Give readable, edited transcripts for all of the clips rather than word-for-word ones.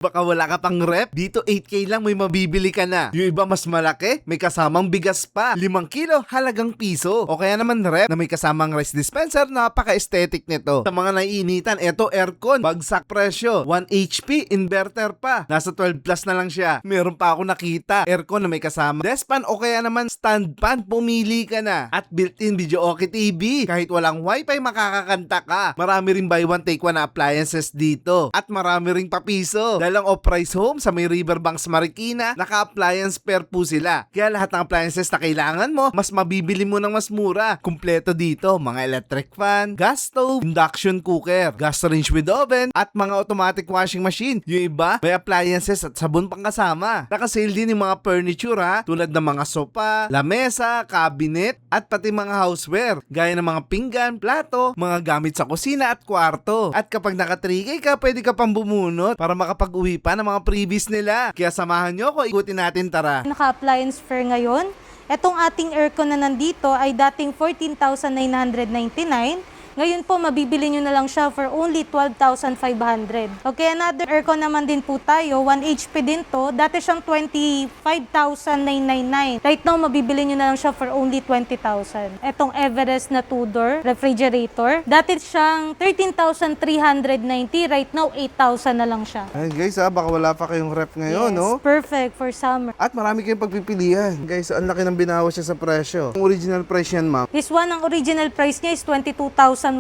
Baka wala ka pang rep, dito 8K lang may mabibili ka na. Yung iba mas malaki, may kasamang bigas pa. 5 kilo, halagang piso. O kaya naman rep na may kasamang rice dispenser, napaka-aesthetic nito. Sa mga naiinitan, eto aircon, bagsak presyo. 1 HP, inverter pa. Nasa 12 plus na lang siya. Meron pa ako nakita, aircon na may kasama desk fan o kaya naman stand fan, pumili ka na. At built-in video okay TV. Kahit walang wifi, makakakanta ka. Marami rin buy one take one na appliances dito. At marami ring papiso. Lang off-price home sa may Riverbanks Marikina, naka-appliance pair po sila. Kaya lahat ng appliances na kailangan mo, mas mabibili mo ng mas mura. Kumpleto dito, mga electric fan, gas stove, induction cooker, gas range with oven, at mga automatic washing machine. Yung iba, may appliances at sabon pang kasama. Naka-sale din yung mga furniture ha, tulad ng mga sopa, lamesa, cabinet, at pati mga houseware, gaya ng mga pinggan, plato, mga gamit sa kusina at kwarto. At kapag naka 3K ka, pwede ka pang bumunot para makapag-uwi pa ng mga previous nila. Kaya samahan nyo ako, ikutin natin, tara. Naka-appliance fair ngayon. Etong ating aircon na nandito ay dating 14,999. Ngayon po, mabibili nyo na lang siya for only 12,500. Okay, another aircon naman din po tayo. 1 HP din to. Dati siyang 25,999. Right now, mabibili nyo na lang siya for only 20,000. Etong Everest na 2-door refrigerator. Dati siyang 13,390. Right now, 8,000 na lang siya. Ay guys baka wala pa kayong rep ngayon, Yes, no? perfect for summer. At marami kayong pagpipilian. Guys, ang laki ng binawas siya sa presyo. Ang original price yan, ma'am. This one, ang original price niya is 22,190.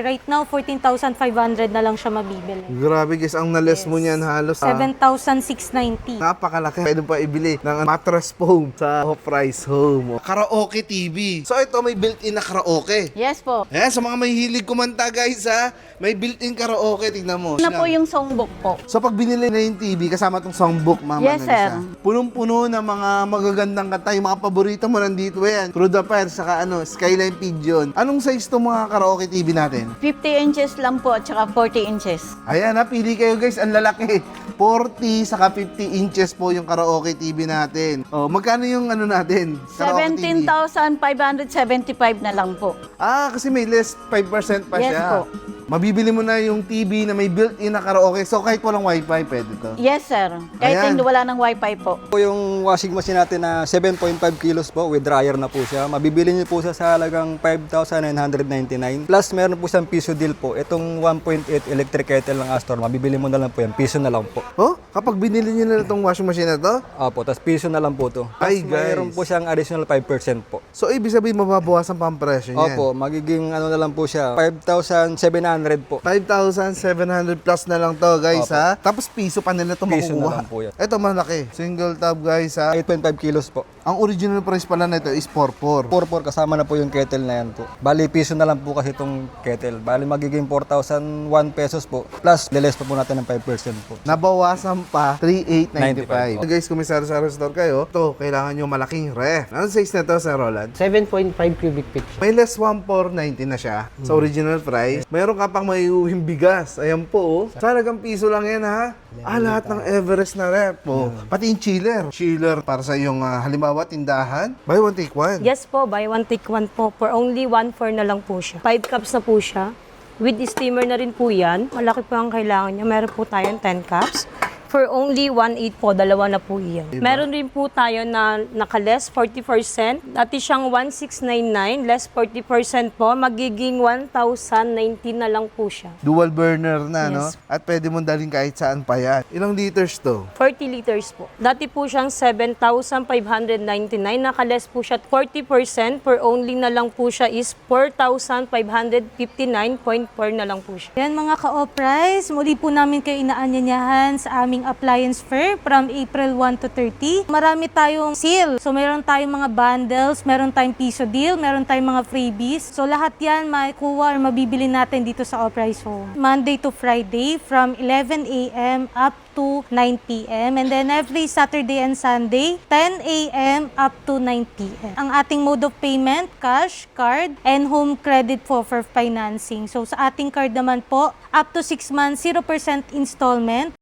Right now, 14,500 na lang siya mabibili. Grabe guys, ang nales mo niyan halos 7,690. napakalaki. Pwede pa ibili ng mattress foam sa off-price home. Karaoke TV. So ito may built-in na karaoke. Yes po. Ayan, sa mga mahilig kumanta guys ha, may built-in karaoke. Tignan mo. Na po yung songbook po. So pag binili na yung TV, kasama tong songbook, mama. Yes, sir. Punong-puno ng mga magagandang kanta. Yung mga paborito mo nandito yan. Through the Fire, saka Skyline Pigeon. Anong size tong mga karaoke TV natin? 50 inches lang po at saka 40 inches. Ayan ha, pili kayo guys. Ang lalaki. 40 saka 50 inches po yung karaoke TV natin. Oh, magkano yung natin? Karaoke TV? 17,575 na lang po. Kasi may less 5% pa Yes siya. po. Mabibili mo na yung TV na may built-in na karaoke. So kahit walang wifi, pwede to. Yes, sir. Kahit Ayan. hindi wala ng wifi po. Po yung washing machine natin na 7.5 kilos po with dryer na po siya. Mabibili niyo po siya sa halagang 5,999. Plus meron po siyang piso deal po. Itong 1.8 electric kettle ng Astor, mabibili mo na lang po yan. Piso na lang po. Oh, kapag binili niyo na itong washing machine na to, Opo, tapos piso na lang po to. Ay, Tapos mayroon guys. po siyang additional 5% po. so ibig sabihin mababawasan pa ang presyo niyan. Opo, magiging na lang po siya, 5,700 po. 5,700 plus na lang to guys Opo. ha. Tapos piso pa nila ito Piso na makukuha. lang po yan. Ito malaki. Single tab guys ha. 8.5 kilos po. Ang original price pala nito is 4,400. 4 kasama na po yung kettle na yan po. Bali, piso na lang po kasi itong kettle. Bali, magiging 4,001 pesos po. Plus, liles pa po natin ng 5% po. Nabawasan pa 3,895. 95. Guys, kung may sari-sari store kayo, to kailangan nyo malaking ref. Anong size na to, Sir Roland? 7.5 cubic feet. May less 1,490 na siya sa original price. Mayroon ka pang may uwing bigas. Ayan po, oh. Sa halagang piso lang yan, ha? Lahat ng Everest na rep, oh. Pati yung chiller. Chiller para sa yung halimbawa tindahan. Buy one, take one. Yes po, buy one take one po. For only 1,400 na lang po siya. 5 cups na po siya. With steamer na rin po yan. Malaki po ang kailangan niya. Meron po tayong 10 cups. For only 1,800 po, dalawa na po iyan. Meron rin po tayo na naka-less 40%. Dati siyang 1,699, less 40% po. Magiging 1,019 na lang po siya. Dual burner na, no? Yes. At pwede mong dalhin kahit saan pa yan. Ilang liters to? 40 liters po. Dati po siyang 7,599. Naka-less po siya 40%. For only na lang po siya is 4,559.4 na lang po siya. Yan mga ka-o-price, muli po namin kayo inaanyayahan sa aming appliance fair from April 1 to 30. Marami tayong sale. So meron tayong mga bundles, meron tayong piso deal, meron tayong mga freebies. So lahat yan maikuha or mabibili natin dito sa Off-Price Home. Monday to Friday from 11 a.m. up to 9 p.m. And then every Saturday and Sunday, 10 a.m. up to 9 p.m. Ang ating mode of payment, cash, card, and home credit for financing. So sa ating card naman po, up to 6 months, 0% installment.